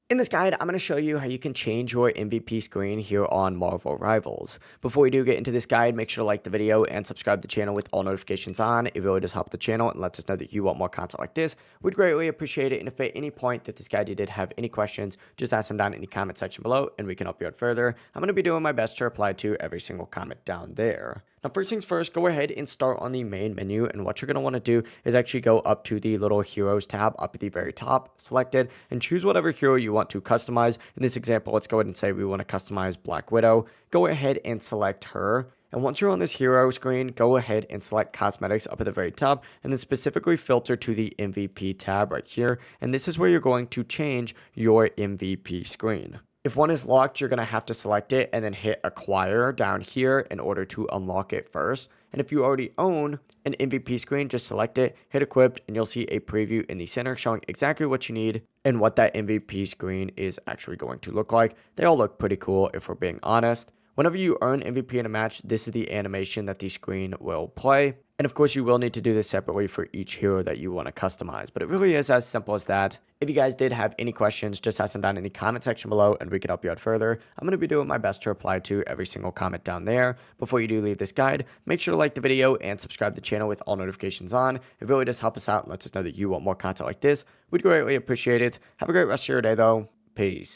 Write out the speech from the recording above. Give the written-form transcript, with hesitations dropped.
In this guide, I'm going to show you how you can change your MVP screen here on Marvel Rivals. Before we do get into this guide, make sure to like the video and subscribe to the channel with all notifications on. It really does help the channel and lets us know that you want more content like this. We'd greatly appreciate it. And if at any point that this guide you did have any questions, just ask them down in the comment section below and we can help you out further. I'm going to be doing my best to reply to every single comment down there. Now, first things first, go ahead and start on the main menu. And what you're going to want to do is actually go up to the little Heroes tab up at the very top, select it, and choose whatever hero you want to customize. In this example, let's go ahead and say we want to customize Black Widow. Go ahead and select her. And once you're on this hero screen, go ahead and select cosmetics up at the very top and then specifically filter to the MVP tab right here. And this is where you're going to change your MVP screen. If one is locked, you're going to have to select it and then hit acquire down here in order to unlock it first. And if you already own an MVP screen, just select it, hit equipped, and you'll see a preview in the center showing exactly what you need and what that MVP screen is actually going to look like. They all look pretty cool if we're being honest. Whenever you earn MVP in a match, this is the animation that the screen will play. And of course, you will need to do this separately for each hero that you want to customize. But it really is as simple as that. If you guys did have any questions, just ask them down in the comment section below and we can help you out further. I'm going to be doing my best to reply to every single comment down there. Before you do leave this guide, make sure to like the video and subscribe to the channel with all notifications on. It really does help us out and lets us know that you want more content like this. We'd greatly appreciate it. Have a great rest of your day though. Peace.